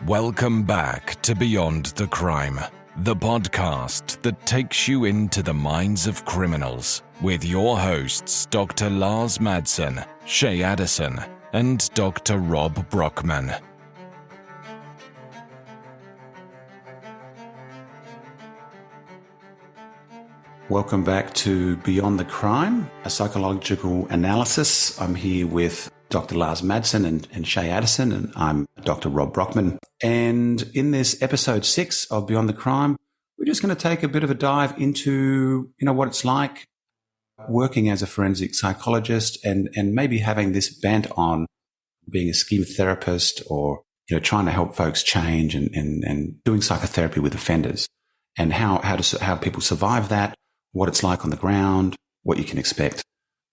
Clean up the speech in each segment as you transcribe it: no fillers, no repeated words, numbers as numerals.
Welcome back to Beyond the Crime, the podcast that takes you into the minds of criminals with your hosts Dr. Lars Madsen, Shay Addison, and Dr. Rob Brockman. Welcome back to Beyond the Crime, a psychological analysis. I'm here with Dr. Lars Madsen and Shay Addison, and I'm Dr. Rob Brockman. And in this episode 6 of Beyond the Crime, we're just going to take a bit of a dive into, what it's like working as a forensic psychologist and maybe having this bent on being a schema therapist or, trying to help folks change and doing psychotherapy with offenders and how people survive that, what it's like on the ground, what you can expect.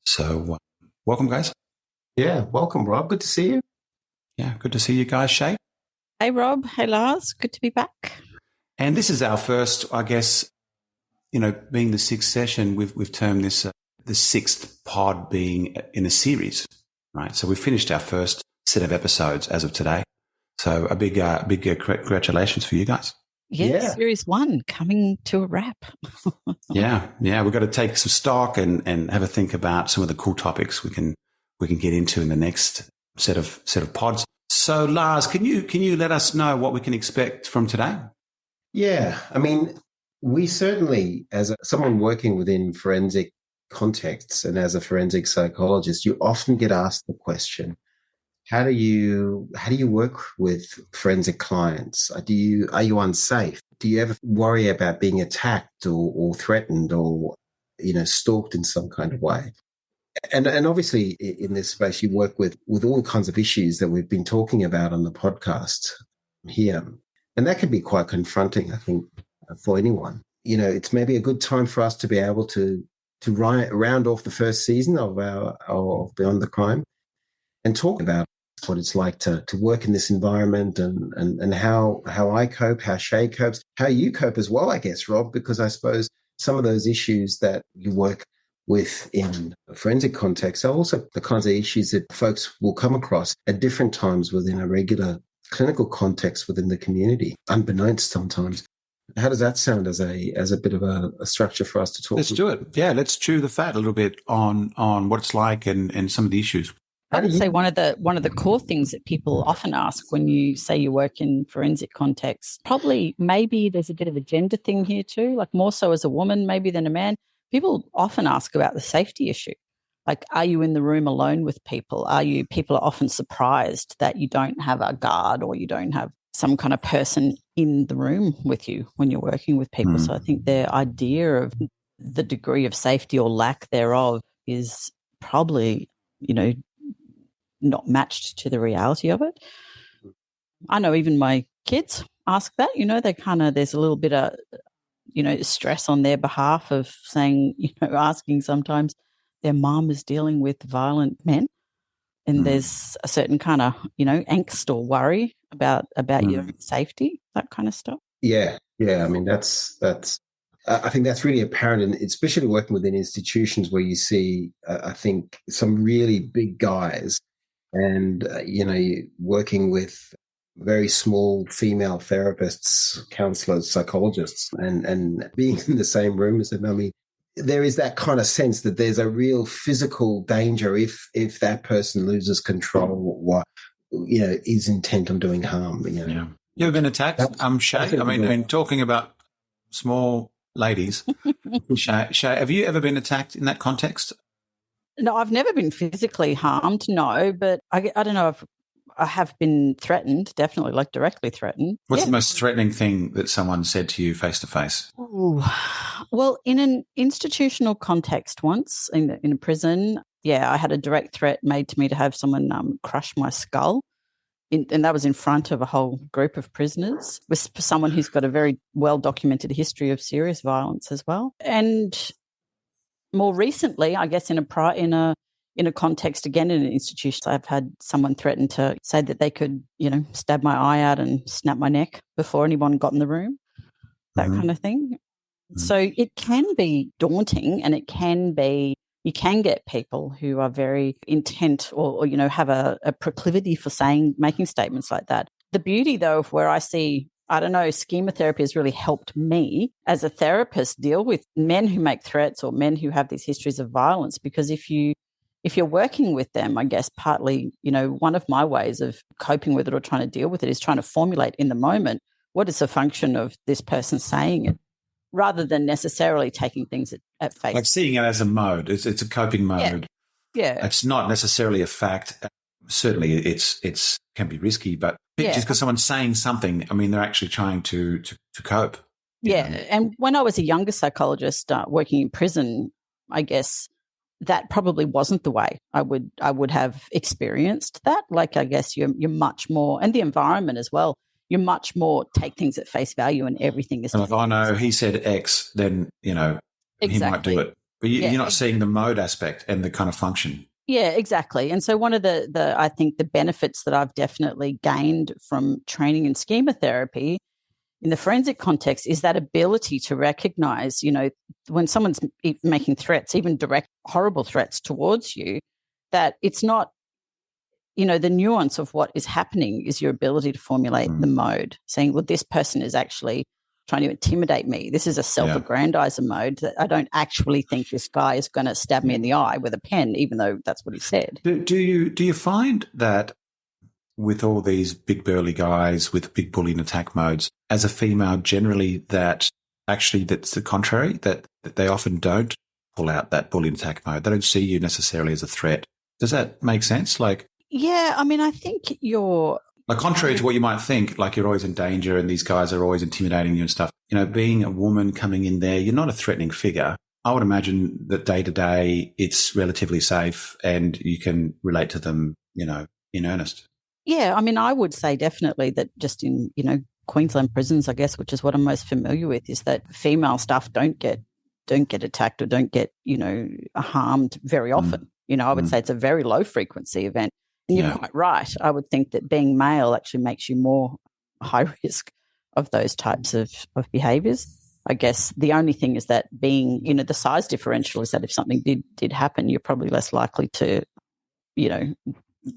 So welcome, guys. Yeah, welcome, Rob. Good to see you. Yeah, good to see you guys, Shay. Hey, Rob. Hey, Lars. Good to be back. And this is our first, I guess, being the sixth session, we've termed this the sixth pod being in a series, right? So we've finished our first set of episodes as of today. So a big congratulations for you guys. Yeah, Series 1 coming to a wrap. Yeah. We've got to take some stock and have a think about some of the cool topics we can get into in the next set of pods. So, Lars, can you let us know what we can expect from today? Yeah, I mean, we certainly, as someone working within forensic contexts and as a forensic psychologist, you often get asked the question, how do you work with forensic clients? Are you unsafe? Do you ever worry about being attacked or threatened or, stalked in some kind of way? And obviously in this space, you work with all kinds of issues that we've been talking about on the podcast here. And that can be quite confronting, I think, for anyone. It's maybe a good time for us to be able to round off the first season of Beyond the Crime and talk about what it's like to work in this environment and how I cope, how Shay copes, how you cope as well, I guess, Rob, because I suppose some of those issues that you work with in a forensic context are also the kinds of issues that folks will come across at different times within a regular clinical context within the community, unbeknownst sometimes. How does that sound as a bit of a structure for us to talk? Let's do it. Yeah, let's chew the fat a little bit on what it's like and some of the issues. I would say one of the core things that people often ask when you say you work in forensic context, probably maybe there's a bit of a gender thing here too, like more so as a woman maybe than a man. People often ask about the safety issue. Like, are you in the room alone with people? People are often surprised that you don't have a guard or you don't have some kind of person in the room with you when you're working with people. So I think their idea of the degree of safety or lack thereof is probably, not matched to the reality of it. I know even my kids ask that, there's a little bit of, stress on their behalf of saying, asking sometimes their mom is dealing with violent men and there's a certain kind of, angst or worry about your safety, that kind of stuff. Yeah. I mean, that's I think that's really apparent, and especially working within institutions where you see, I think, some really big guys and, working with very small female therapists, counselors, psychologists, and being in the same room as them. I mean, there is that kind of sense that there's a real physical danger if that person loses control or, is intent on doing harm. Yeah. You ever been attacked? Shay, I mean, talking about small ladies, Shay, have you ever been attacked in that context? No, I've never been physically harmed, no, but I don't know if I have been threatened, definitely, like directly threatened. What's the most threatening thing that someone said to you face to face? Well, in an institutional context once, in a prison, I had a direct threat made to me to have someone crush my skull. And that was in front of a whole group of prisoners, with someone who's got a very well-documented history of serious violence as well. And more recently, I guess in a context, again, in an institution, I've had someone threaten to say that they could, stab my eye out and snap my neck before anyone got in the room, that kind of thing. So it can be daunting, and you can get people who are very intent or have a proclivity for making statements like that. the beauty, though, of where I see, I don't know, schema therapy has really helped me as a therapist deal with men who make threats or men who have these histories of violence. Because if you're working with them, I guess partly, one of my ways of coping with it or trying to deal with it is trying to formulate in the moment, what is the function of this person saying it, rather than necessarily taking things at face. Like seeing it as a mode. It's a coping mode. Yeah. It's not necessarily a fact. Certainly it's can be risky, but just because someone's saying something, I mean, they're actually trying to cope. Yeah. And when I was a younger psychologist working in prison, I guess that probably wasn't the way I would have experienced that. Like, I guess you're much more, and the environment as well, you're much more take things at face value and everything is. And if I know he said X, then, exactly. He might do it. But you're not seeing the mode aspect and the kind of function. Yeah, exactly. And so one of the I think the benefits that I've definitely gained from training in schema therapy in the forensic context is that ability to recognize, when someone's making threats, even direct horrible threats towards you, that it's not, the nuance of what is happening is your ability to formulate the mode, saying, well, this person is actually trying to intimidate me. This is a self-aggrandizer mode that I don't actually think this guy is going to stab me in the eye with a pen, even though that's what he said. Do you find that with all these big burly guys with big bullying attack modes, as a female generally, that actually that's the contrary, that they often don't pull out that bullying attack mode? They don't see you necessarily as a threat. Does that make sense? Yeah, I mean, I think you're... contrary to what you might think, like you're always in danger and these guys are always intimidating you and stuff, being a woman coming in there, you're not a threatening figure. I would imagine that day to day it's relatively safe and you can relate to them, in earnest. Yeah, I mean, I would say definitely that just in, Queensland prisons, I guess, which is what I'm most familiar with, is that female staff don't get attacked or don't get, harmed very often. I would say it's a very low frequency event. And you're quite right. I would think that being male actually makes you more high risk of those types of behaviours. I guess the only thing is that being, the size differential is that if something did happen, you're probably less likely to, And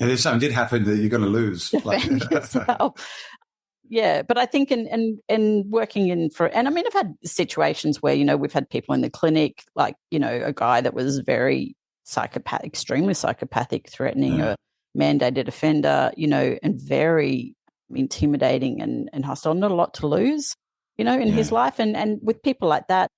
if something did happen, that you're going to lose. Yourself. Yeah, but I think in working and I mean, I've had situations where, we've had people in the clinic, like, a guy that was very extremely psychopathic, threatening a mandated offender, and very intimidating and hostile, not a lot to lose, in his life. And with people like that,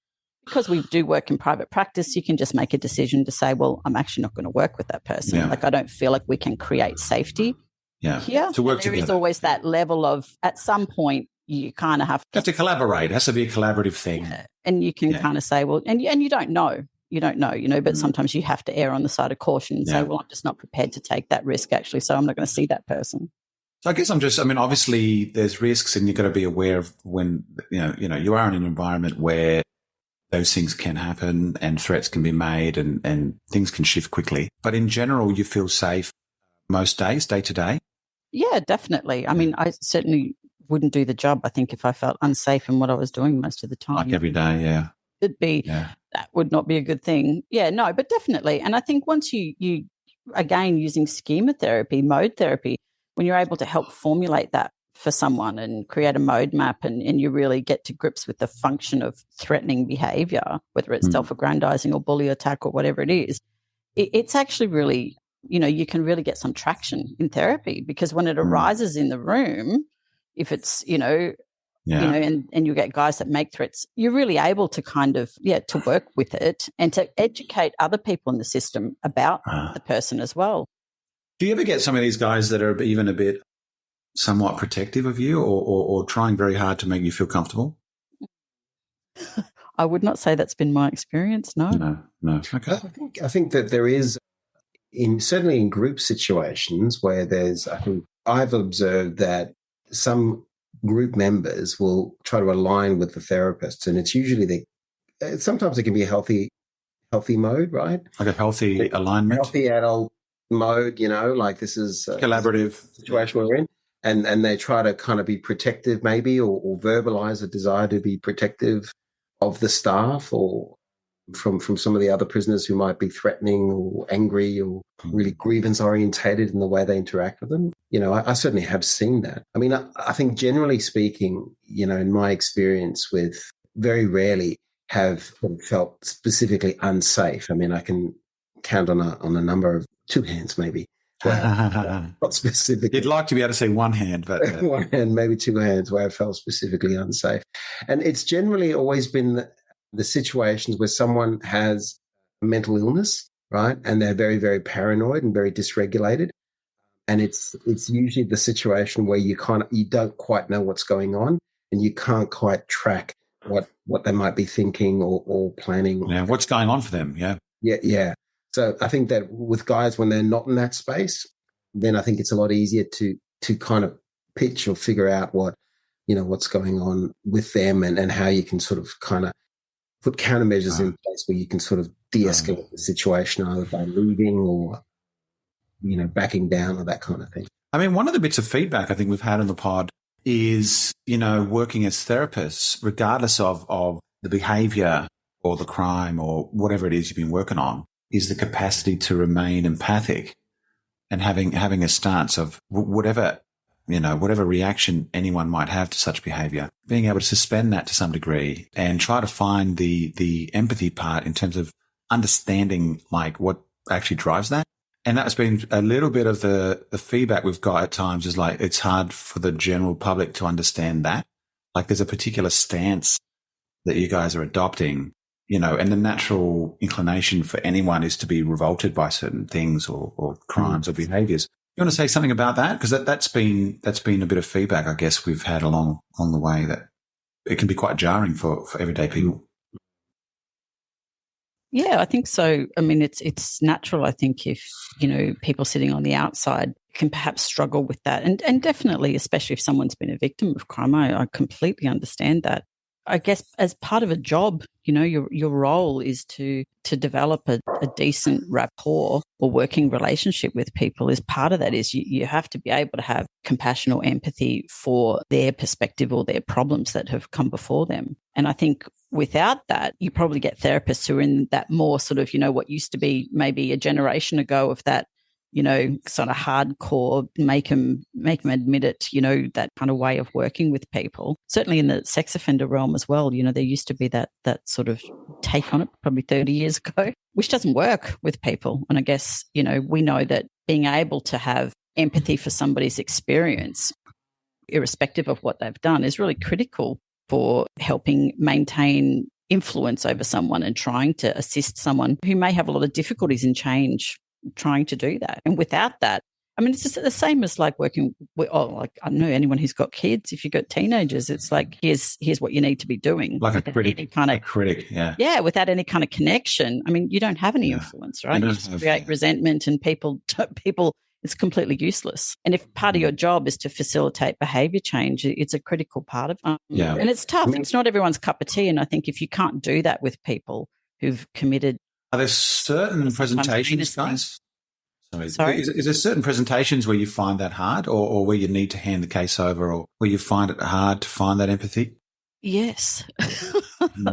because we do work in private practice, you can just make a decision to say, well, I'm actually not going to work with that person. Yeah. Like, I don't feel like we can create safety here. To work together. There is always that level of, at some point, you kind of have to collaborate. It has to be a collaborative thing. Yeah. And you can kind of say, well, and you don't know. You don't know, but sometimes you have to err on the side of caution and say, well, I'm just not prepared to take that risk, actually, so I'm not going to see that person. So I guess obviously there's risks and you've got to be aware of when, you are in an environment where those things can happen and threats can be made and things can shift quickly. But in general, you feel safe most days, day to day? Yeah, definitely. I mean, I certainly wouldn't do the job, I think, if I felt unsafe in what I was doing most of the time. Like every day, yeah. It'd be, that would not be a good thing. Yeah, no, but definitely. And I think once you again, using schema therapy, mode therapy, when you're able to help formulate that for someone and create a mode map and you really get to grips with the function of threatening behavior, whether it's self-aggrandizing or bully attack or whatever it is, it's actually really, you can really get some traction in therapy, because when it arises in the room, if it's, and you get guys that make threats, you're really able to kind of, to work with it and to educate other people in the system about the person as well. Do you ever get some of these guys that are even a bit somewhat protective of you or trying very hard to make you feel comfortable? I would not say that's been my experience, no. No. Okay. I think that there is, certainly in group situations where I've observed that some group members will try to align with the therapist, and it's usually sometimes it can be a healthy mode, right? Like a healthy alignment, healthy adult mode. Like this is a collaborative situation we're in, and they try to kind of be protective, maybe, or verbalize a desire to be protective of the staff, or from some of the other prisoners who might be threatening or angry or really grievance orientated in the way they interact with them. I certainly have seen that. I mean, I think generally speaking, in my experience with, very rarely have felt specifically unsafe. I mean, I can count on a number of two hands maybe. Not specifically. You'd like to be able to say one hand, but one hand, maybe two hands where I felt specifically unsafe. And it's generally always been the situations where someone has mental illness, right? And they're very, very paranoid and very dysregulated. And it's usually the situation where you don't quite know what's going on and you can't quite track what they might be thinking or planning. Yeah, what's going on for them? Yeah. Yeah. So I think that with guys, when they're not in that space, then I think it's a lot easier to kind of pitch or figure out what's going on with them and how you can sort of kind of put countermeasures in place where you can sort of de-escalate the situation either by leaving or, backing down or that kind of thing. I mean, one of the bits of feedback I think we've had on the pod is, working as therapists, regardless of the behavior or the crime or whatever it is you've been working on, is the capacity to remain empathic and having a stance of whatever reaction anyone might have to such behavior, being able to suspend that to some degree and try to find the empathy part in terms of understanding like what actually drives that. And that's been a little bit of the feedback we've got at times is like, it's hard for the general public to understand that. Like there's a particular stance that you guys are adopting, and the natural inclination for anyone is to be revolted by certain things or crimes or behaviors. You want to say something about that? Because that's been a bit of feedback, I guess, we've had along the way that it can be quite jarring for everyday people. Yeah, I think so. I mean, it's natural, I think, if, people sitting on the outside can perhaps struggle with that. And definitely, especially if someone's been a victim of crime, I completely understand that. I guess as part of a job, your role is to develop a decent rapport or working relationship with people. As part of that is you have to be able to have compassion or empathy for their perspective or their problems that have come before them. And I think without that, you probably get therapists who are in that more sort of, what used to be maybe a generation ago of that, sort of hardcore, make them admit it, that kind of way of working with people. Certainly in the sex offender realm as well, there used to be that sort of take on it probably 30 years ago, which doesn't work with people. And I guess, we know that being able to have empathy for somebody's experience, irrespective of what they've done, is really critical for helping maintain influence over someone and trying to assist someone who may have a lot of difficulties in change, trying to do that. And without that, I mean, it's just the same as like working with, I don't know, anyone who's got kids. If you've got teenagers, it's like, here's what you need to be doing. Like a critic, yeah. Yeah, without any kind of connection. I mean, you don't have any influence, right? You just create resentment and people, it's completely useless. And if part of your job is to facilitate behavior change, it's a critical part of it. And it's tough. It's not everyone's cup of tea. And I think if you can't do that with people who've committed. Are there certain presentations, guys? Sorry? Is there certain presentations where you find that hard or where you need to hand the case over or where you find it hard to find that empathy? Yes. I'm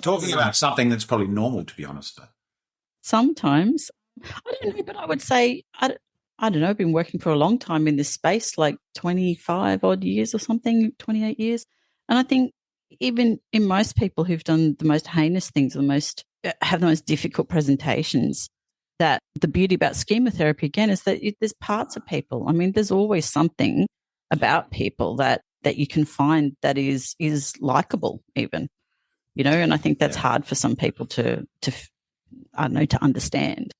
talking about something that's probably normal, to be honest. Sometimes. I don't know, but I would say, I don't know, I've been working for a long time in this space, like 25 odd years or something, 28 years. And I think even in most people who've done the most heinous things, have the most difficult presentations, that the beauty about schema therapy, again, is that there's parts of people. I mean, there's always something about people that you can find that is likable even, and I think that's hard for some people to understand.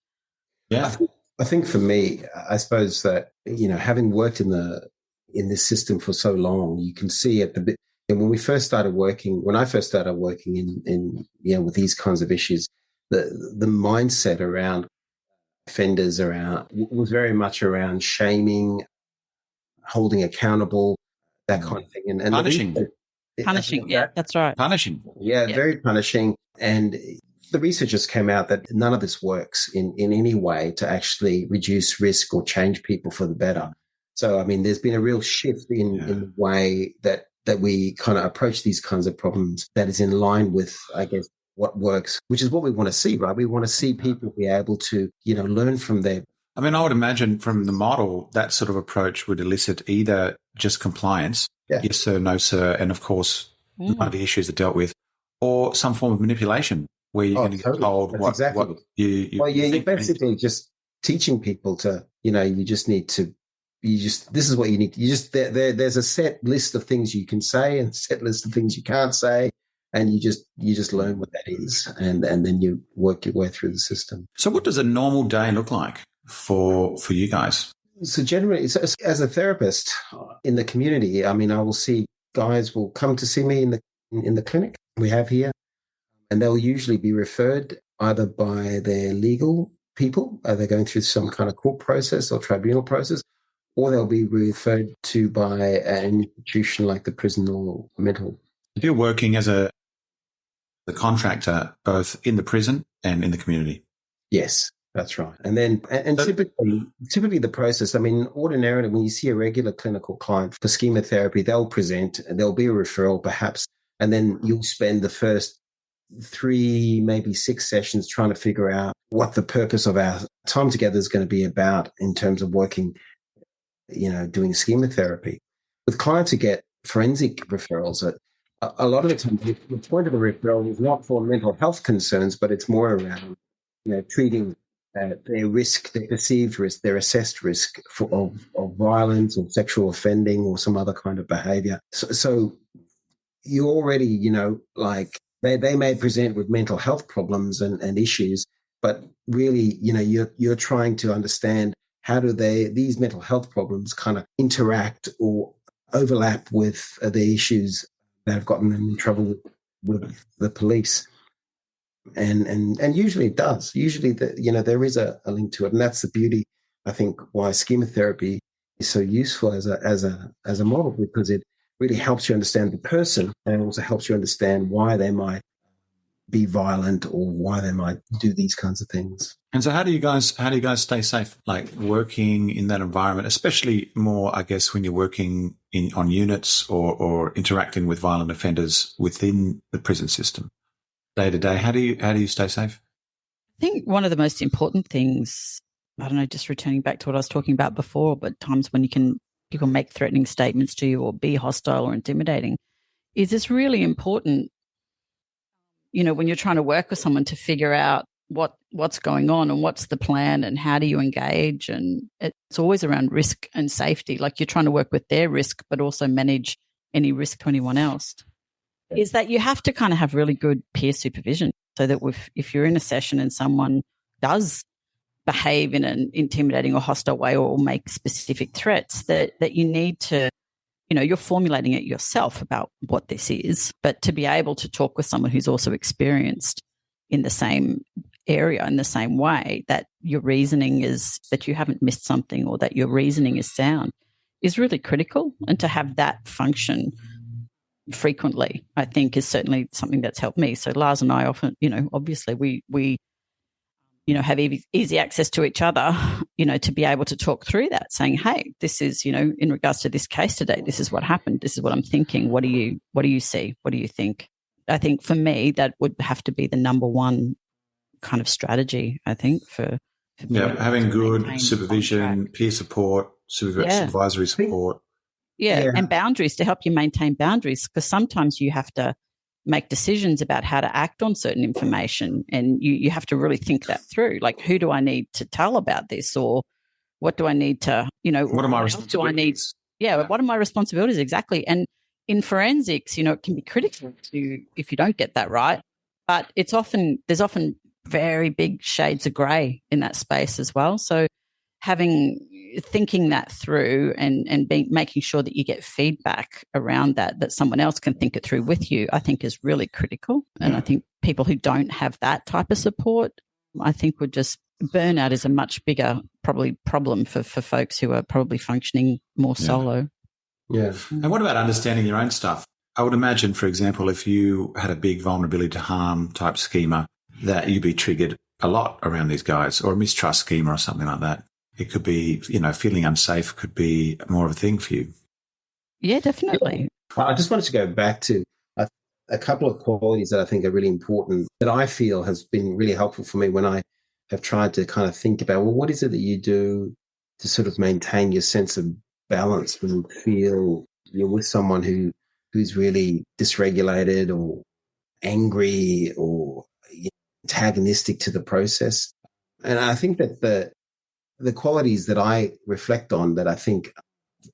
Yeah. I think for me, I suppose that, having worked in this system for so long, you can see when I first started working in with these kinds of issues, the mindset around offenders was very much around shaming, holding accountable, that kind of thing. And punishing. That's right. Punishing. Yeah, very punishing. And the research just came out that none of this works in any way to actually reduce risk or change people for the better. So, I mean, there's been a real shift in the way that we kind of approach these kinds of problems that is in line with, I guess, what works, which is what we want to see, right? We want to see people be able to, learn from their. I mean, I would imagine from the model, that sort of approach would elicit either just compliance, yes, sir, no, sir, and of course, none of the issues are dealt with, or some form of manipulation where you're going to get told what you're basically just teaching people to, this is what you need. There's a set list of things you can say and a set list of things you can't say. And you just learn what that is, and then you work your way through the system. So what does a normal day look like for you guys? So generally, as a therapist in the community, I mean, I will see guys will come to see me in the clinic we have here, and they'll usually be referred either by their legal people, they're going through some kind of court process or tribunal process, or they'll be referred to by an institution like the prison or mental. If you're working as a contractor, both in the prison and in the community. Yes, that's right. And then, typically the process, I mean, ordinarily when you see a regular clinical client for schema therapy, they'll present and there'll be a referral perhaps, and then you'll spend the first 3, maybe 6 sessions trying to figure out what the purpose of our time together is going to be about in terms of working, doing schema therapy. With clients who get forensic referrals, a lot of the time, the point of the referral is not for mental health concerns, but it's more around, treating their risk, their perceived risk, their assessed risk of violence or sexual offending or some other kind of behavior. So you already, they may present with mental health problems and issues, but really, you're trying to understand how do these mental health problems kind of interact or overlap with the issues that have gotten them in trouble with the police, and usually it does. Usually, there is a link to it, and that's the beauty. I think why schema therapy is so useful as a model, because it really helps you understand the person, and also helps you understand why they might be violent or why they might do these kinds of things. And so how do you guys stay safe, like working in that environment, especially more, I guess, when you're working on units or interacting with violent offenders within the prison system day to day? How do you stay safe? I think one of the most important things, I don't know, just returning back to what I was talking about before, but times when people make threatening statements to you or be hostile or intimidating, is it's really important, when you're trying to work with someone, to figure out what's going on and what's the plan and how do you engage. And it's always around risk and safety. Like you're trying to work with their risk, but also manage any risk to anyone else. Is that you have to kind of have really good peer supervision, so that if you're in a session and someone does behave in an intimidating or hostile way or make specific threats, that you need to, you're formulating it yourself about what this is, but to be able to talk with someone who's also experienced in the same area in the same way, that your reasoning is, that you haven't missed something or that your reasoning is sound, is really critical. And to have that function frequently, I think, is certainly something that's helped me. So Lars and I often, obviously we have easy access to each other, to be able to talk through that, saying, hey, this is, in regards to this case today, this is what happened. This is what I'm thinking. What do you see? What do you think? I think for me, that would have to be the number one kind of strategy, I think, for having good supervision, peer support, supervisory support. Yeah, and boundaries, to help you maintain boundaries, because sometimes you have to make decisions about how to act on certain information, and you have to really think that through. Like, who do I need to tell about this, or what do I need to, what are my responsibilities? What are my responsibilities exactly? And in forensics, it can be critical if you don't get that right, but there's often very big shades of grey in that space as well. So thinking that through and making sure that you get feedback around that someone else can think it through with you, I think is really critical. And I think people who don't have that type of support, I think burnout is a much bigger probably problem for folks who are probably functioning more solo. Yeah. And what about understanding your own stuff? I would imagine, for example, if you had a big vulnerability to harm type schema, that you'd be triggered a lot around these guys, or a mistrust schema or something like that. It could be, feeling unsafe could be more of a thing for you. Yeah, definitely. I just wanted to go back to a couple of qualities that I think are really important that I feel has been really helpful for me when I have tried to kind of think about, well, what is it that you do to sort of maintain your sense of balance when you feel you're with someone who's really dysregulated or angry or antagonistic to the process. And I think that the qualities that I reflect on that I think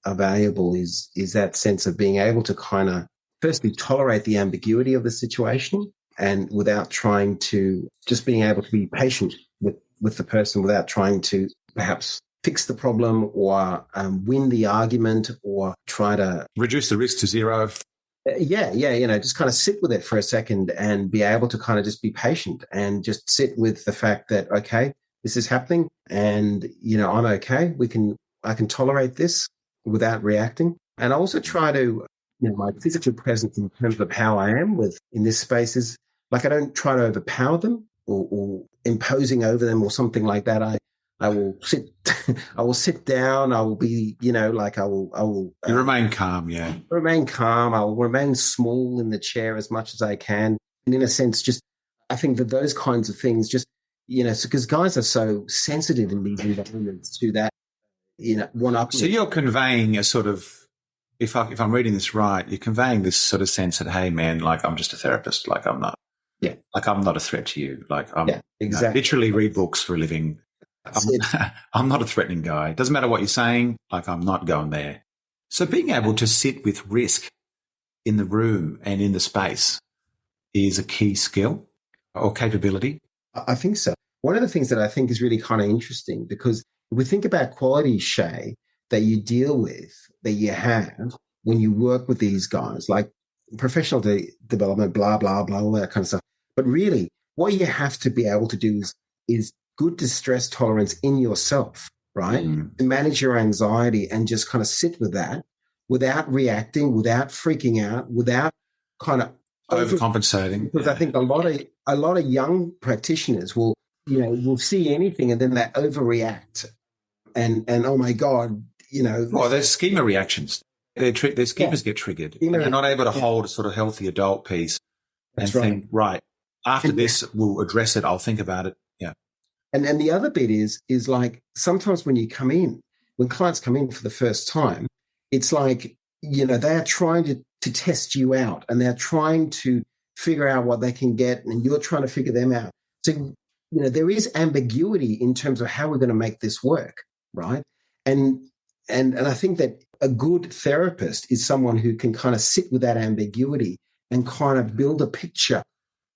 are valuable is that sense of being able to kind of firstly tolerate the ambiguity of the situation, and without trying to, just being able to be patient with the person without trying to perhaps fix the problem or win the argument or try to reduce the risk to zero. Just kind of sit with it for a second and be able to kind of just be patient and just sit with the fact that, okay, this is happening and, I'm okay. I can tolerate this without reacting. And I also try to, my physical presence in terms of how I am in this space is like, I don't try to overpower them or imposing over them or something like that. I will sit, I will sit down. I will be, I will. You remain calm, yeah. Remain calm. I will remain small in the chair as much as I can. And in a sense, I think that those kinds of things because guys are so sensitive in these environments to that, one up. So you're conveying a sort of, if I'm reading this right, you're conveying this sort of sense that, hey man, like I'm just a therapist. Like I'm not, like I'm not a threat to you. Like I'm exactly. Literally read books for a living. I'm not a threatening guy. It doesn't matter what you're saying. Like I'm not going there. So being able to sit with risk in the room and in the space is a key skill or capability. I think so. One of the things that I think is really kind of interesting, because we think about qualities, Shay, that you deal with, that you have when you work with these guys, like professional development, blah, blah, blah, all that kind of stuff. But really, what you have to be able to do is good distress tolerance in yourself, right? To manage your anxiety and just kind of sit with that without reacting, without freaking out, without kind of overcompensating. Because I think a lot of young practitioners will see anything and then they overreact and oh my God, Well, there's schema reactions. Their schemas get triggered. And they're not able to hold a sort of healthy adult piece and think, right, after this, we'll address it. I'll think about it. Yeah. And the other bit is like sometimes when clients come in for the first time, it's like, they're trying to test you out and they're trying to figure out what they can get and you're trying to figure them out. So, there is ambiguity in terms of how we're going to make this work, right? And I think that a good therapist is someone who can kind of sit with that ambiguity and kind of build a picture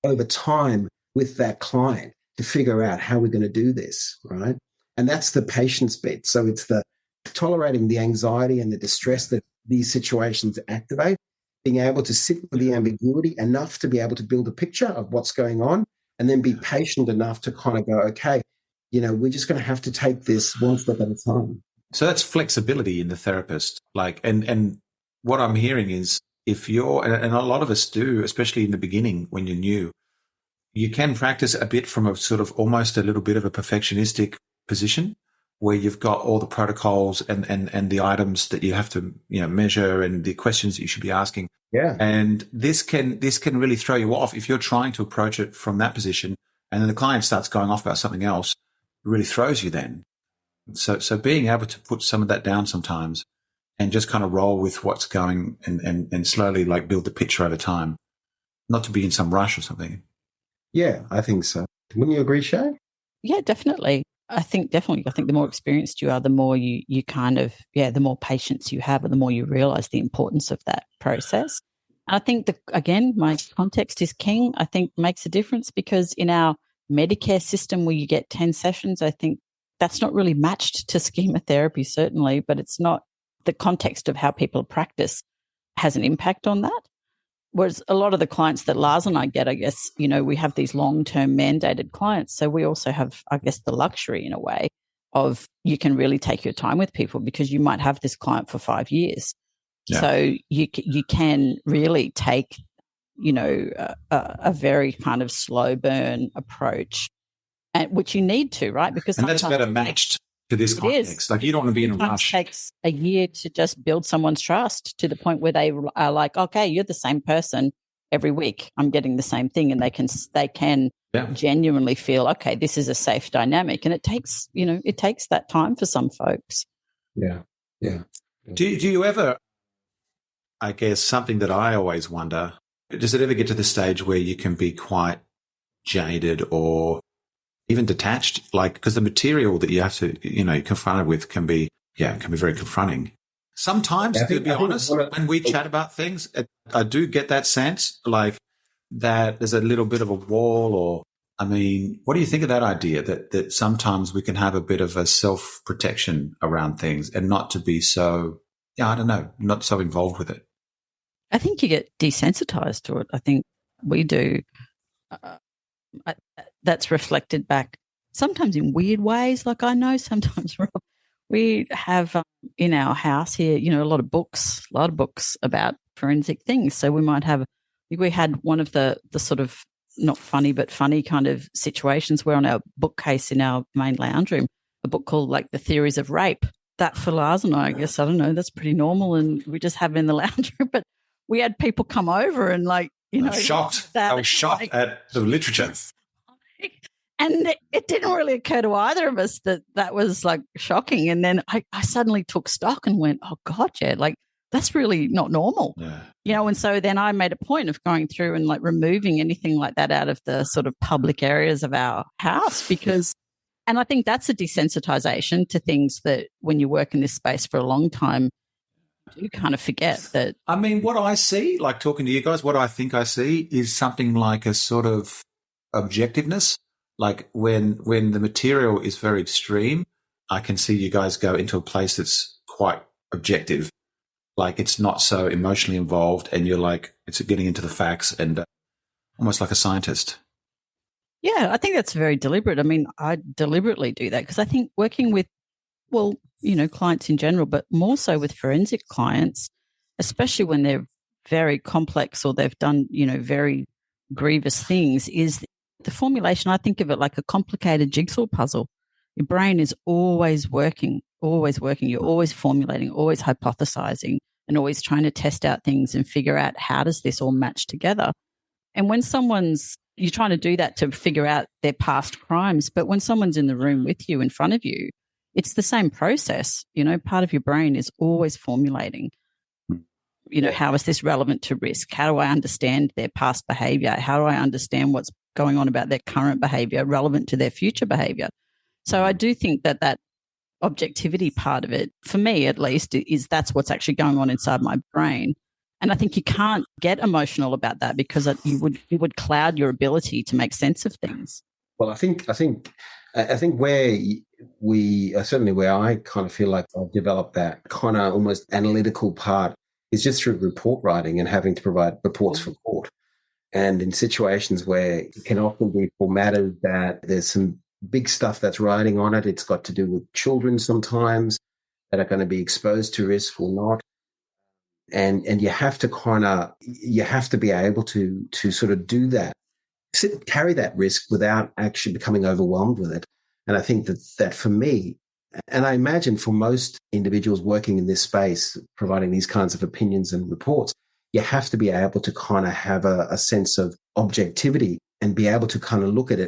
over time with that client to figure out how we're going to do this, right? And that's the patience bit. So it's the tolerating the anxiety and the distress that these situations activate, being able to sit with the ambiguity enough to be able to build a picture of what's going on, and then be patient enough to kind of go, okay, we're just going to have to take this one step at a time. So that's flexibility in the therapist. Like, and what I'm hearing is if you're, and a lot of us do, especially in the beginning when you're new, you can practice a bit from a sort of almost a little bit of a perfectionistic position where you've got all the protocols and the items that you have to, measure and the questions that you should be asking. Yeah. And this can really throw you off if you're trying to approach it from that position and then the client starts going off about something else, it really throws you then. So being able to put some of that down sometimes and just kind of roll with what's going and slowly like build the picture over time, not to be in some rush or something. Yeah, I think so. Wouldn't you agree, Shay? Yeah, definitely. I think the more experienced you are, the more you kind of, the more patience you have and the more you realize the importance of that process. And I think again, my context is king. I think makes a difference because in our Medicare system where you get 10 sessions, I think that's not really matched to schema therapy, certainly, but it's not the context of how people practice has an impact on that. Whereas a lot of the clients that Lars and I get, I guess, we have these long-term mandated clients. So we also have, I guess, the luxury in a way of you can really take your time with people because you might have this client for 5 years. Yeah. So you can really take, a very kind of slow burn approach, which you need to, right? Because that's better matched to this context. Like you don't want to be in a rush. It takes a year to just build someone's trust to the point where they are like, okay, you're the same person every week I'm getting the same thing, and they can genuinely feel, okay, this is a safe dynamic. And it takes that time for some folks. Yeah. Do you ever, I guess, something that I always wonder, does it ever get to the stage where you can be quite jaded or even detached? Like, because the material that you have to, you're confronted with can be very confronting. Sometimes, to be honest, when we chat about things, I do get that sense, like that there's a little bit of a wall, or, I mean, what do you think of that idea that sometimes we can have a bit of a self-protection around things and not to be so, I don't know, not so involved with it? I think you get desensitized to it. I think we do. That's reflected back sometimes in weird ways. Like, I know sometimes, Rob, we have in our house here, a lot of books about forensic things. So we had one of the sort of not funny but funny kind of situations where on our bookcase in our main lounge room, a book called like The Theories of Rape. That for Lars and I guess, I don't know, that's pretty normal, and we just have it in the lounge room. But we had people come over and shocked. I was shocked at the literature. And it didn't really occur to either of us that was like shocking. And then I suddenly took stock and went, oh God, yeah, like that's really not normal. Yeah. And so then I made a point of going through and like removing anything like that out of the sort of public areas of our house, because, and I think that's a desensitization to things that when you work in this space for a long time, you kind of forget that. I mean, what I see, like talking to you guys, what I think I see is something like a sort of objectiveness. Like when the material is very extreme, I can see you guys go into a place that's quite objective. Like it's not so emotionally involved, and you're like, it's getting into the facts and almost like a scientist. Yeah, I think that's very deliberate. I mean, I deliberately do that because I think working with, clients in general, but more so with forensic clients, especially when they're very complex or they've done, very grievous things, is the formulation. I think of it like a complicated jigsaw puzzle. Your brain is always working. You're always formulating, always hypothesizing, and always trying to test out things and figure out how does this all match together. And when you're trying to do that to figure out their past crimes, but when someone's in the room with you, in front of you, it's the same process. Part of your brain is always formulating. How is this relevant to risk? How do I understand their past behavior? How do I understand what's going on about their current behavior relevant to their future behavior? So I do think that objectivity part of it, for me at least, is that's what's actually going on inside my brain. And I think you can't get emotional about that because it would cloud your ability to make sense of things. Well, I think where we certainly where I kind of feel like I've developed that kind of almost analytical part is just through report writing and having to provide reports for court. And in situations where it can often be for matters that there's some big stuff that's riding on it. It's got to do with children sometimes that are going to be exposed to risk or not. And you have to be able to sort of do that, carry that risk without actually becoming overwhelmed with it. And I think that for me, and I imagine for most individuals working in this space, providing these kinds of opinions and reports, you have to be able to kind of have a sense of objectivity and be able to kind of look at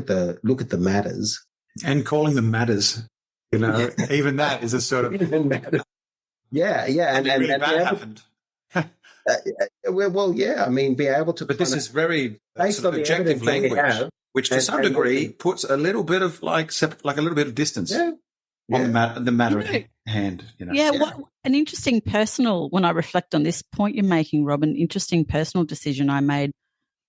the matters. And calling them matters, even that is a sort of yeah. And really bad happened. Well, yeah. I mean, be able to. But this is very based sort of on objective language, which to some degree puts a little bit of like a little bit of distance on the matter at hand. Yeah. An interesting personal. When I reflect on this point you're making, Rob, an interesting personal decision I made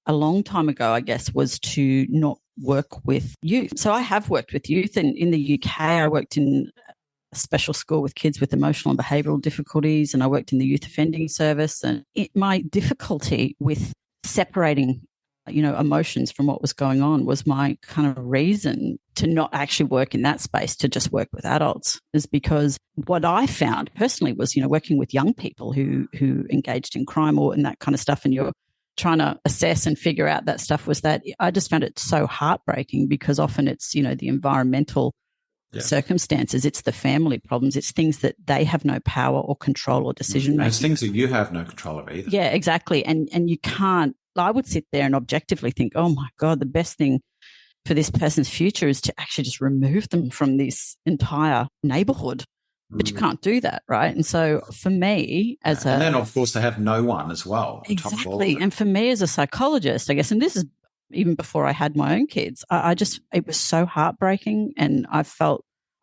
a long time ago, I guess, was to not work with youth. So I have worked with youth, and in the UK, I worked in a special school with kids with emotional and behavioural difficulties, and I worked in the youth offending service. And my difficulty with separating, emotions from what was going on was my kind of reason to not actually work in that space, to just work with adults, is because what I found personally was, working with young people who engaged in crime or in that kind of stuff, and you're trying to assess and figure out that stuff, was that I just found it so heartbreaking because often it's, the environmental circumstances, it's the family problems, it's things that they have no power or control or decision making. It's things that you have no control of either. Yeah, exactly. And you can't I would sit there and objectively think, oh my God, the best thing for this person's future is to actually just remove them from this entire neighborhood. But you can't do that, right? And so for me, and then of course they have no one as well. Exactly. And for me as a psychologist, I guess, and this is even before I had my own kids, it was so heartbreaking, and I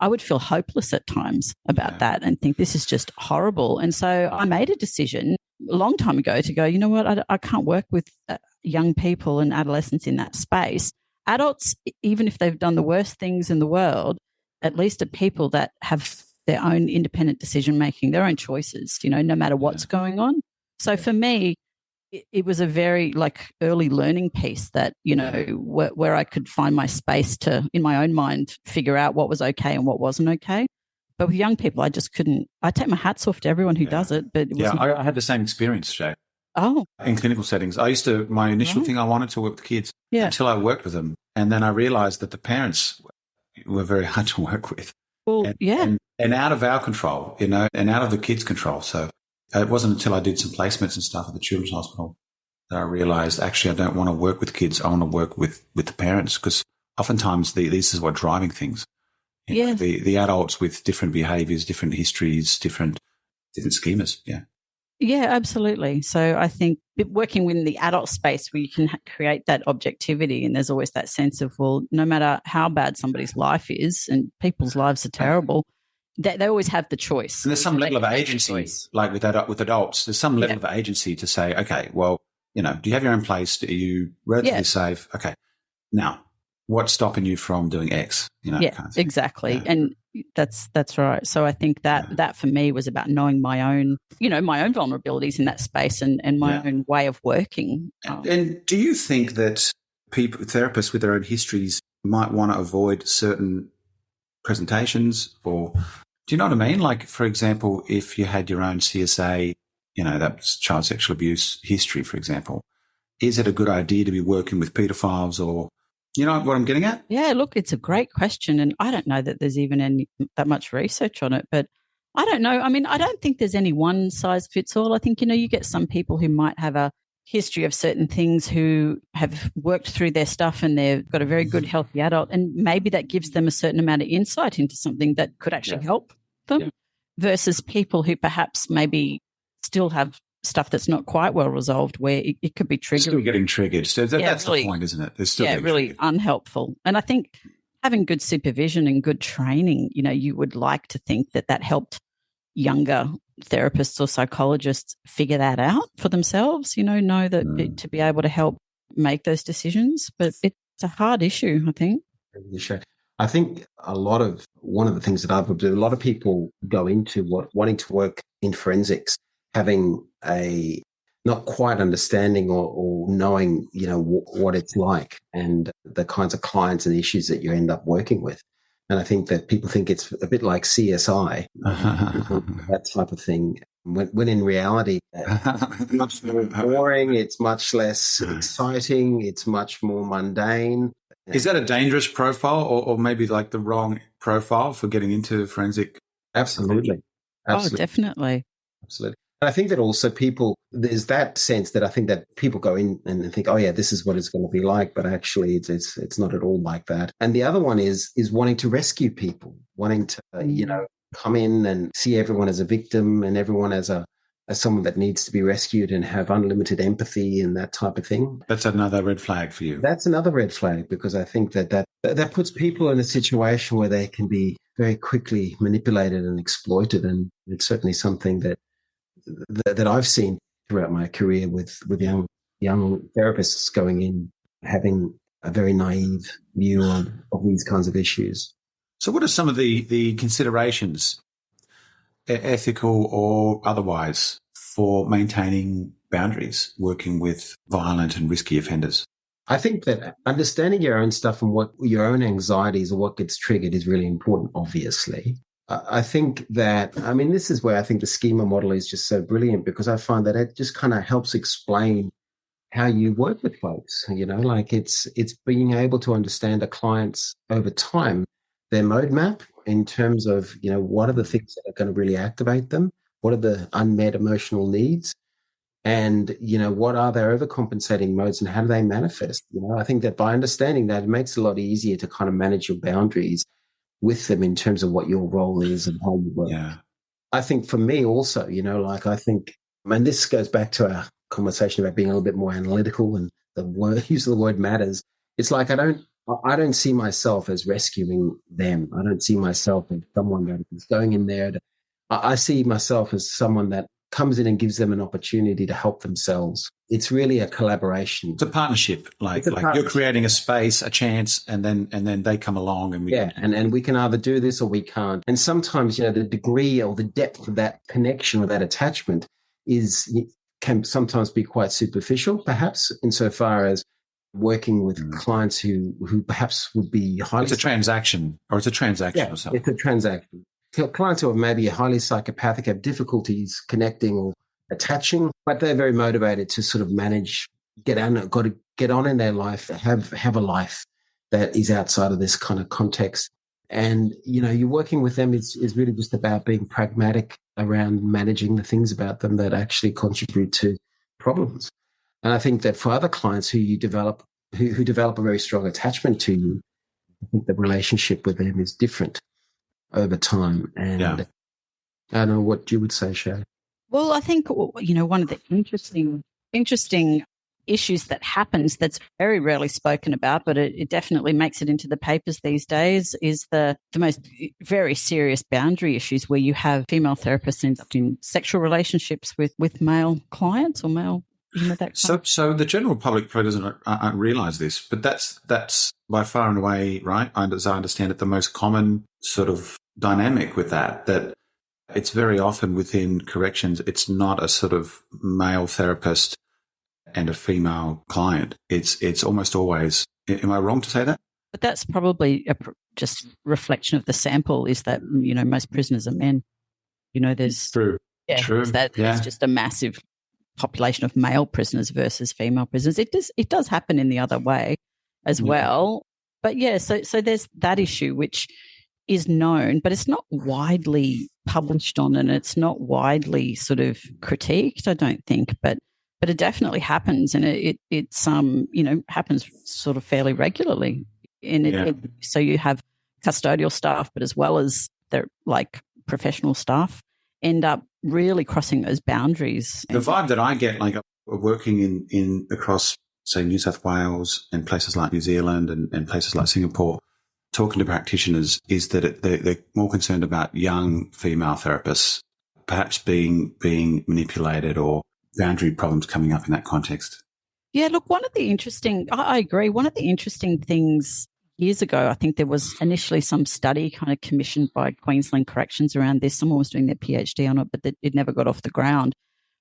would feel hopeless at times about that and think this is just horrible. And so I made a decision a long time ago to go, you know what, I can't work with young people and adolescents in that space. Adults, even if they've done the worst things in the world, at least are people that have their own independent decision-making, their own choices, no matter what's going on. So for me, it was a very early learning piece that, where I could find my space to, in my own mind, figure out what was okay and what wasn't okay. But with young people, I just couldn't. I take my hats off to everyone who does it. But I had the same experience, Shay. Oh. In clinical settings. My initial thing, I wanted to work with kids until I worked with them. And then I realized that the parents were very hard to work with. Well, and out of our control, and out of the kids' control. So it wasn't until I did some placements and stuff at the Children's Hospital that I realized, actually, I don't want to work with kids. I want to work with the parents, because oftentimes this is what's driving things. The adults with different behaviors, different histories, different schemas. Yeah. Yeah, absolutely. So I think working within the adult space where you can create that objectivity, and there's always that sense of, well, no matter how bad somebody's life is, and people's lives are terrible, they always have the choice. And there's some level of agency, like with adults, there's some level of agency to say, okay, well, do you have your own place? Are you relatively safe? Okay. Now, what's stopping you from doing X? Kind of exactly. Yeah. And that's right. So I think that for me was about knowing my own vulnerabilities in that space and my own way of working. And do you think that therapists with their own histories might want to avoid certain presentations, or do you know what I mean? Like, for example, if you had your own CSA, that's child sexual abuse history, for example, is it a good idea to be working with pedophiles, or you know what I'm getting at? Yeah, look, it's a great question. And I don't know that there's even that much research on it, but I don't know. I mean, I don't think there's any one size fits all. I think, you get some people who might have a history of certain things, who have worked through their stuff and they've got a very good, healthy adult. And maybe that gives them a certain amount of insight into something that could actually help them versus people who perhaps maybe still have stuff that's not quite well resolved, where it could be triggered. Still getting triggered. So that's really, the point, isn't it? They're still really triggered. Unhelpful. And I think having good supervision and good training, you would like to think that helped younger therapists or psychologists figure that out for themselves, know that to be able to help make those decisions. But it's a hard issue, I think. I think one of the things that I've observed, a lot of people go into wanting to work in forensics, having a not quite understanding or knowing, what it's like and the kinds of clients and issues that you end up working with. And I think that people think it's a bit like CSI, that type of thing, when in reality, it's much more boring, it's much less exciting, it's much more mundane. Is that a dangerous profile or maybe like the wrong profile for getting into forensic? Absolutely. Oh, definitely. Absolutely. And I think that also there's that sense that I think that people go in and think, oh yeah, this is what it's going to be like, but actually it's not at all like that. And the other one is wanting to rescue people, wanting to, come in and see everyone as a victim and everyone as someone that needs to be rescued and have unlimited empathy and that type of thing. That's another red flag for you. That's another red flag, because I think that puts people in a situation where they can be very quickly manipulated and exploited. And it's certainly something that I've seen throughout my career with young therapists going in, having a very naive view of these kinds of issues. So what are some of the considerations, ethical or otherwise, for maintaining boundaries, working with violent and risky offenders? I think that understanding your own stuff and what your own anxieties or what gets triggered is really important, obviously. I think that, this is where I think the schema model is just so brilliant, because I find that it just kind of helps explain how you work with folks. It's being able to understand a client's over time, their mode map in terms of, what are the things that are going to really activate them? What are the unmet emotional needs? And, what are their overcompensating modes and how do they manifest? I think that by understanding that, it makes it a lot easier to kind of manage your boundaries with them in terms of what your role is and how you work. Yeah. I think for me also, I think, and this goes back to our conversation about being a little bit more analytical and use of the word matters. It's like, I don't see myself as rescuing them. I don't see myself as someone that is going in there. I see myself as someone that comes in and gives them an opportunity to help themselves. It's really a collaboration. It's a partnership. You're creating a space, a chance, and then they come along and and we can either do this or we can't. And sometimes, the degree or the depth of that connection or that attachment can sometimes be quite superficial, perhaps, insofar as working with clients who perhaps would be highly... It's a transaction or something. It's a transaction. Clients who are maybe highly psychopathic have difficulties connecting or attaching, but they're very motivated to sort of manage, get on in their life, have a life that is outside of this kind of context. And, you're working with them is really just about being pragmatic around managing the things about them that actually contribute to problems. And I think that for other clients who develop a very strong attachment to you, I think the relationship with them is different over time. And I don't know what you would say, Shay. Well, I think, one of the interesting issues that happens that's very rarely spoken about, but it definitely makes it into the papers these days, is the most very serious boundary issues where you have female therapists end up in sexual relationships with male clients or male. So the general public probably doesn't realise this, but that's by far and away, right, as I understand it, the most common sort of dynamic with that it's very often within corrections, it's not a sort of male therapist and a female client. It's almost always, am I wrong to say that? But that's probably just reflection of the sample is that, most prisoners are men. There's... True. Yeah, True. It's just a massive population of male prisoners versus female prisoners. It does happen in the other way as well. But so there's that issue which is known, but it's not widely published on and it's not widely sort of critiqued, I don't think. But it definitely happens, and it's happens sort of fairly regularly. And so you have custodial staff, but as well as their professional staff end up really crossing those boundaries. The vibe that I get, working in across, say, New South Wales and places like New Zealand and places like Singapore, talking to practitioners, is that they're more concerned about young female therapists perhaps being manipulated or boundary problems coming up in that context. Yeah, look, I agree. One of the interesting things years ago, I think there was initially some study kind of commissioned by Queensland Corrections around this. Someone was doing their PhD on it, but it never got off the ground.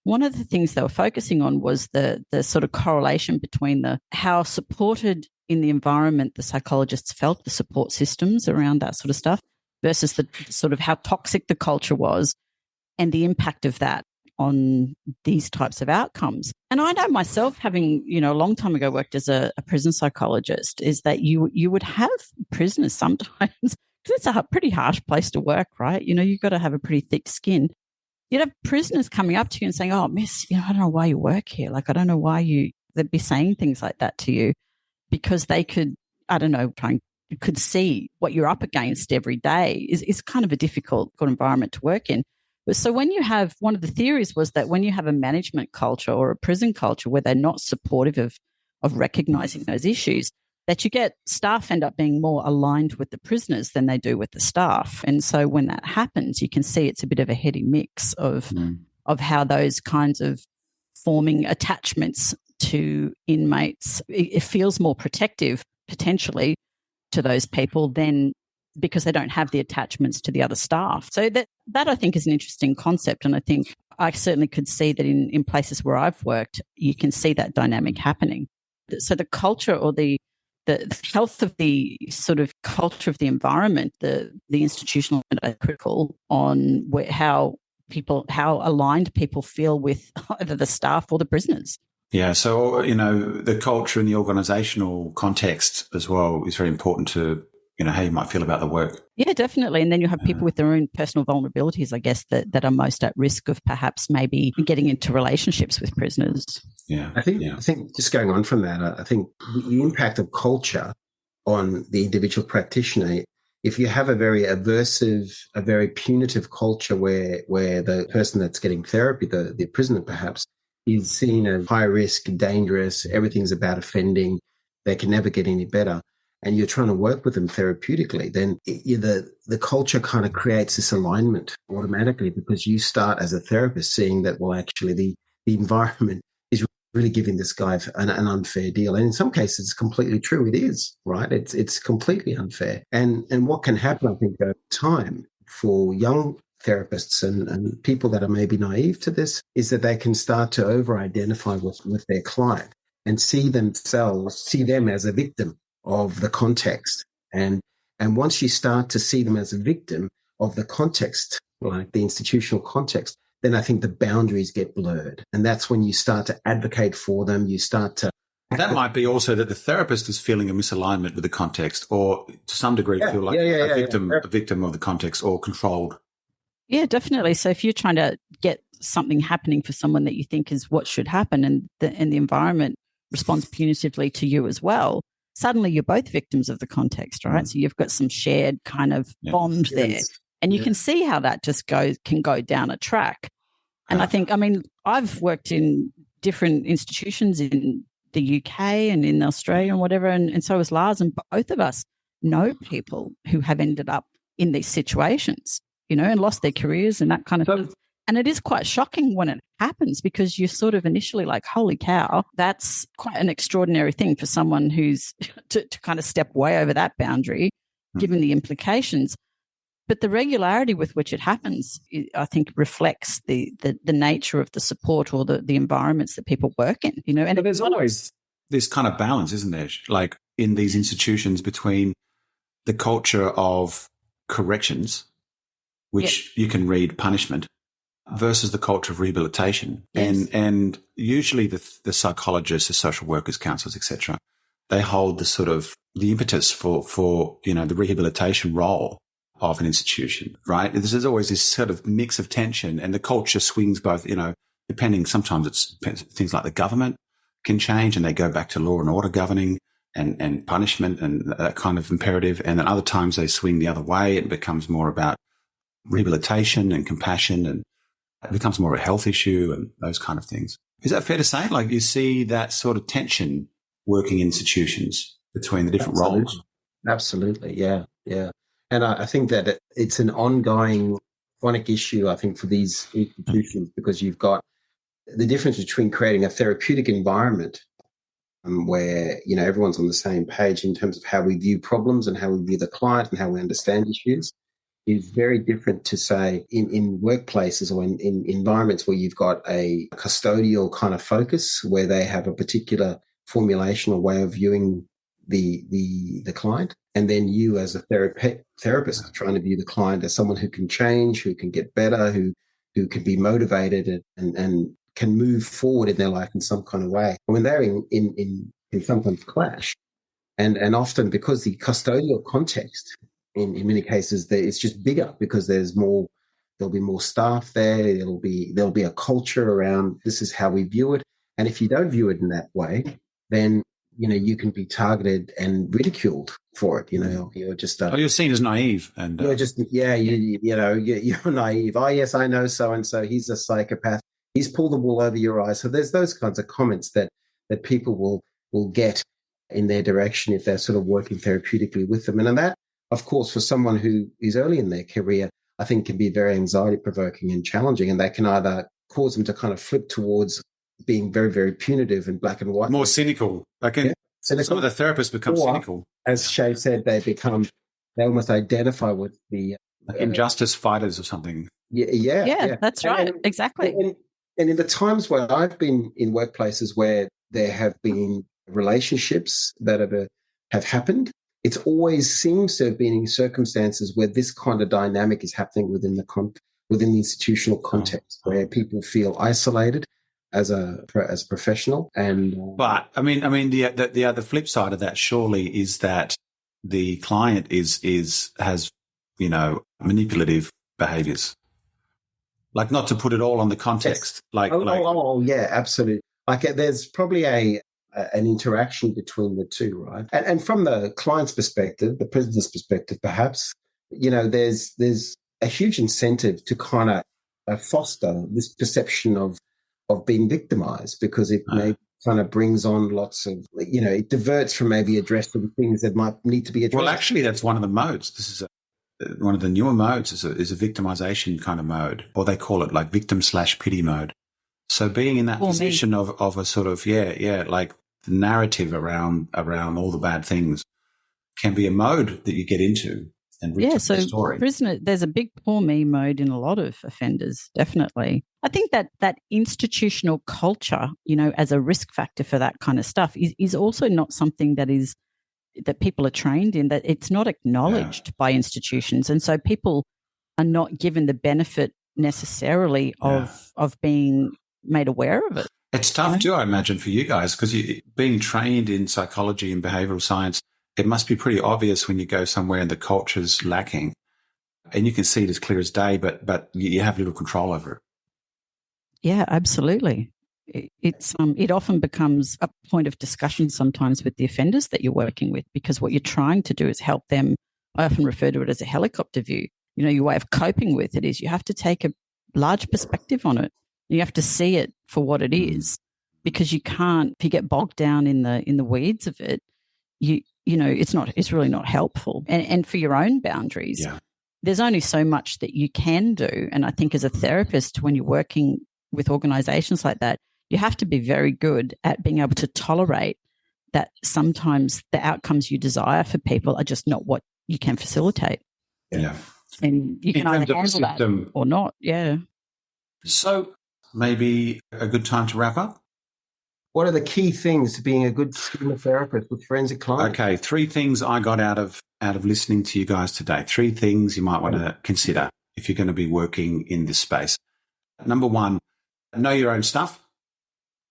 One of the things they were focusing on was the sort of correlation between how supported in the environment the psychologists felt, the support systems around that sort of stuff, versus the sort of how toxic the culture was and the impact of that on these types of outcomes. And I know myself, having, a long time ago worked as a prison psychologist, is that you would have prisoners sometimes, because it's a pretty harsh place to work, right? You've got to have a pretty thick skin. You'd have prisoners coming up to you and saying, "Oh, miss, I don't know why you work here. I don't know why they'd be saying things like that to you," because they could, could see what you're up against every day is kind of a difficult environment to work in. So when you have, one of the theories was that when you have a management culture or a prison culture where they're not supportive of recognizing those issues, that you get staff end up being more aligned with the prisoners than they do with the staff. And so when that happens, you can see it's a bit of a heady mix of how those kinds of forming attachments to inmates, it feels more protective potentially to those people than because they don't have the attachments to the other staff. So that I think is an interesting concept. And I think I certainly could see that in places where I've worked, you can see that dynamic happening. So the culture or the health of the sort of culture of the environment, the institutional are critical on how aligned people feel with either the staff or the prisoners. Yeah, so, the culture and the organisational context as well is very important to how you might feel about the work. Yeah, definitely. And then you have people with their own personal vulnerabilities, I guess, that are most at risk of perhaps maybe getting into relationships with prisoners. Yeah. I think just going on from that, I think the impact of culture on the individual practitioner, if you have a very aversive, a very punitive culture where the person that's getting therapy, the prisoner perhaps, is seen as high risk, dangerous, everything's about offending, they can never get any better, and you're trying to work with them therapeutically, then the culture kind of creates this alignment automatically, because you start as a therapist seeing that, well, actually the environment is really giving this guy an unfair deal. And in some cases, it's completely true. It is, right? It's completely unfair. And what can happen, I think, over time for young therapists and people that are maybe naive to this is that they can start to over-identify with their client and see them as a victim of the context. And once you start to see them as a victim of the context, like the institutional context, then I think the boundaries get blurred. And that's when you start to advocate for them. You start to... That might be also that the therapist is feeling a misalignment with the context, or to some degree feel like a victim of the context, or controlled. Yeah, definitely. So if you're trying to get something happening for someone that you think is what should happen, and the environment responds punitively to you as well, suddenly you're both victims of the context, right? So you've got some shared kind of bond there. And you can see how that just can go down a track. And I think, I've worked in different institutions in the UK and in Australia and whatever, and so has Lars, and both of us know people who have ended up in these situations, and lost their careers and that kind of thing. And it is quite shocking when it happens, because you're sort of initially like, holy cow, that's quite an extraordinary thing for someone who's to kind of step way over that boundary, given the implications. But the regularity with which it happens, I think, reflects the nature of the support or the environments that people work in, And but there's always this kind of balance, isn't there? Like in these institutions, between the culture of corrections, which you can read punishment, versus the culture of rehabilitation. Yes. And usually the psychologists, the social workers, counsellors, etc., they hold the sort of the impetus for the rehabilitation role of an institution, right? There's always this sort of mix of tension, and the culture swings both, depending, sometimes it's things like the government can change and they go back to law and order governing and punishment and that kind of imperative. And then other times they swing the other way. It becomes more about rehabilitation and compassion, and it becomes more of a health issue and those kind of things. Is that fair to say? Like, you see that sort of tension working in institutions between the different roles? Absolutely. Yeah. Yeah. And I think that it's an ongoing chronic issue, I think, for these institutions, because you've got the difference between creating a therapeutic environment where, everyone's on the same page in terms of how we view problems and how we view the client and how we understand issues, is very different to, say, in workplaces or in environments where you've got a custodial kind of focus, where they have a particular formulation or way of viewing the client. And then you as a therapist are trying to view the client as someone who can change, who can get better, who can be motivated and can move forward in their life in some kind of way. And when they're in sometimes clash, and often because the custodial context in many cases it's just bigger, because there'll be more staff there, there'll be a culture around this is how we view it. And if you don't view it in that way, then you can be targeted and ridiculed for it. You're just you're seen as naive, and you're just you're naive. Oh yes, I know so and so. He's a psychopath. He's pulled the wool over your eyes. So there's those kinds of comments that people will get in their direction if they're sort of working therapeutically with them. And that, of course, for someone who is early in their career, I think can be very anxiety provoking and challenging, and they can either cause them to kind of flip towards being very, very punitive and black and white. More cynical. Some of the therapists become cynical. As Shay said, they almost identify with the injustice fighters or something. Yeah, that's right. Exactly. And in the times where I've been in workplaces where there have been relationships that have happened, it always seems to have been in circumstances where this kind of dynamic is happening within the institutional context, where people feel isolated as a professional. And but the flip side of that surely is that the client has, manipulative behaviors. Like, not to put it all on the context. Yes. Yeah, absolutely. Like, there's probably an interaction between the two, right? And from the client's perspective, the prisoner's perspective, perhaps, there's a huge incentive to kind of foster this perception of being victimized, because it may kind of brings on lots of, it diverts from maybe addressing things that might need to be addressed. Well, actually, that's one of the modes. This is one of the newer modes is a victimization kind of mode, or they call it like victim/pity mode. So being in that position of a sort of, like the narrative around all the bad things can be a mode that you get into and reach the story. Prisoner, there's a big poor me mode in a lot of offenders, definitely. I think that institutional culture, as a risk factor for that kind of stuff is also not something that people are trained in, that it's not acknowledged by institutions. And so people are not given the benefit necessarily of being made aware of it. It's tough too, I imagine, for you guys, because being trained in psychology and behavioral science, it must be pretty obvious when you go somewhere and the culture's lacking, and you can see it as clear as day, but you have little control over it. Yeah, absolutely. It often becomes a point of discussion sometimes with the offenders that you're working with, because what you're trying to do is help them. I often refer to it as a helicopter view. Your way of coping with it is you have to take a large perspective on it. You have to see it for what it is, because you can't. If you get bogged down in the weeds of it, it's really not helpful. And for your own boundaries, there's only so much that you can do. And I think as a therapist, when you're working with organizations like that, you have to be very good at being able to tolerate that sometimes the outcomes you desire for people are just not what you can facilitate. Yeah. And you can either handle that or not. Yeah. So maybe a good time to wrap up. What are the key things to being a good schema therapist with forensic clients? Okay, 3 things I got out of listening to you guys today. 3 things you might want to consider if you're going to be working in this space. Number 1, know your own stuff.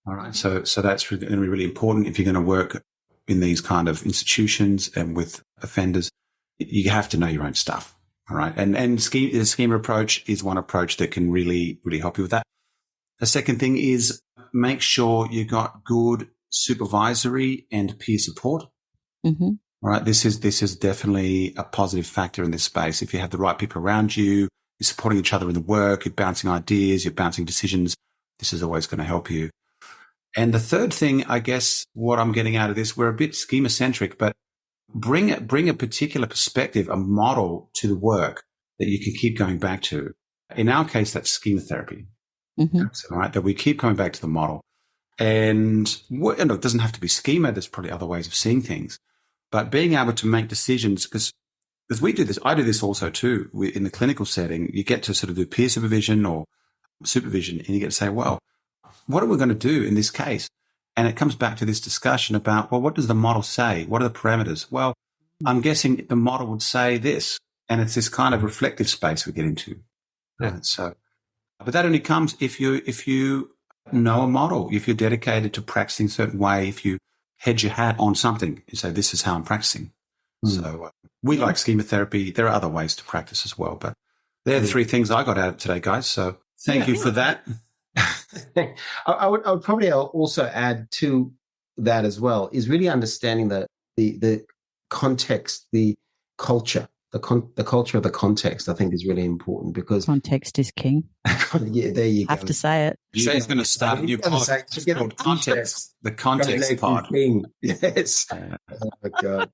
All right, so that's going to be really important if you're going to work in these kind of institutions and with offenders. You have to know your own stuff. All right, and the schema approach is one approach that can really, really help you with that. The second thing is make sure you got good supervisory and peer support. Mm-hmm. All right, this is definitely a positive factor in this space. If you have the right people around you, you're supporting each other in the work, you're bouncing ideas, you're bouncing decisions, this is always going to help you. And the third thing, I guess, what I'm getting out of this, we're a bit schema-centric, but bring a particular perspective, a model to the work that you can keep going back to. In our case, that's schema therapy. Mm-hmm. All right, that we keep coming back to the model. And it doesn't have to be schema. There's probably other ways of seeing things. But being able to make decisions, because we do this, I do this also too, in the clinical setting, you get to sort of do peer supervision or supervision, and you get to say, well, what are we going to do in this case? And it comes back to this discussion about, well, what does the model say? What are the parameters? Well, I'm guessing the model would say this, and it's this kind of reflective space we get into. Yeah. But that only comes if you know a model, if you're dedicated to practicing a certain way, if you hedge your hat on something, you say, this is how I'm practicing. So we like schema therapy. There are other ways to practice as well, but they're the 3 things I got out of today, guys. So thank you for that. I would probably also add to that as well is really understanding the context, the culture, the culture of the context. I think is really important, because context is king. Yeah, there you go. Have to say it. Shay's going to start a new podcast. It's called Context. The Context Pod. Yes. Oh my God.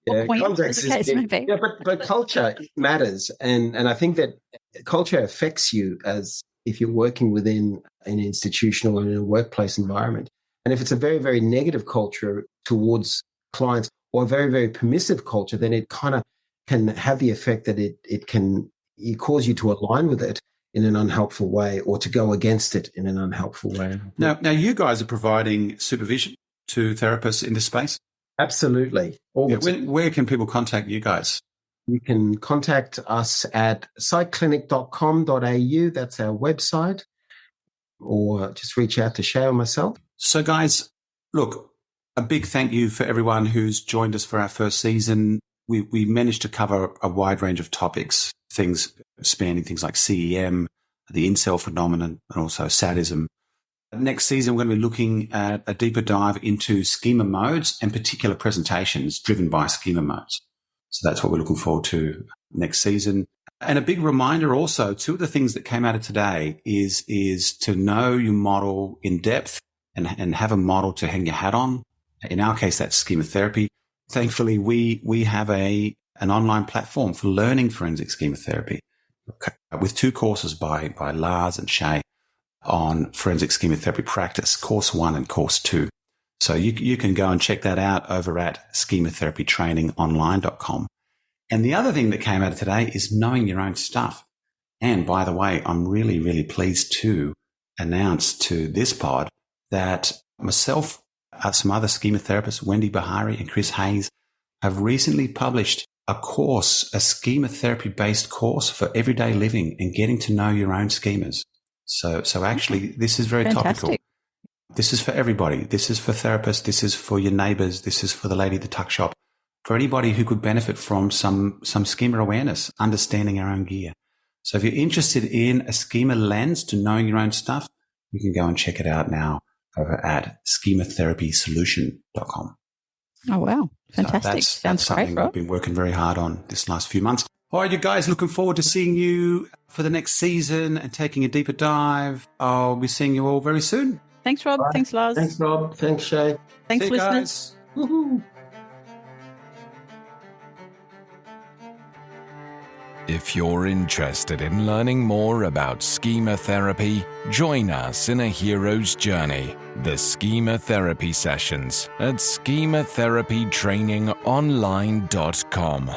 Yeah, context is king. Yeah, but culture matters, and I think that culture affects you as if you're working within an institutional or in a workplace environment. And if it's a very, very negative culture towards clients, or a very, very permissive culture, then it kind of can have the effect that it can cause you to align with it in an unhelpful way, or to go against it in an unhelpful way. Now you guys are providing supervision to therapists in this space? Absolutely. Where can people contact you guys? You can contact us at psychclinic.com.au. That's our website. Or just reach out to Shay or myself. So, guys, look, a big thank you for everyone who's joined us for our first season. we managed to cover a wide range of topics, things spanning things like CEM, the incel phenomenon, and also sadism. Next season, we're going to be looking at a deeper dive into schema modes and particular presentations driven by schema modes. So that's what we're looking forward to next season. And a big reminder also, two of the things that came out of today is to know your model in depth and have a model to hang your hat on. In our case, that's schema therapy. Thankfully, we have an online platform for learning forensic schema therapy with 2 courses by Lars and Shay on forensic schema therapy practice, course 1 and course 2. So you can go and check that out over at schematherapytrainingonline.com. And the other thing that came out of today is knowing your own stuff. And by the way, I'm really, really pleased to announce to this pod that myself, some other schema therapists, Wendy Bahari and Chris Hayes, have recently published a course, a schema therapy-based course for everyday living and getting to know your own schemas. So actually, this is very topical. This is for everybody. This is for therapists. This is for your neighbors. This is for the lady at the tuck shop. For anybody who could benefit from some schema awareness, understanding our own gear. So if you're interested in a schema lens to knowing your own stuff, you can go and check it out now over at schematherapysolution.com. Oh, wow. Fantastic. So Sounds that's something great, Rob. I've been working very hard on this last few months. All right, you guys, looking forward to seeing you for the next season and taking a deeper dive. I'll be seeing you all very soon. Thanks, Rob. Bye. Thanks, Lars. Thanks, Rob. Thanks, Shay. Thanks, See you listeners. guys. Woohoo. If you're interested in learning more about schema therapy, join us in a hero's journey, the Schema Therapy Sessions at schematherapytrainingonline.com.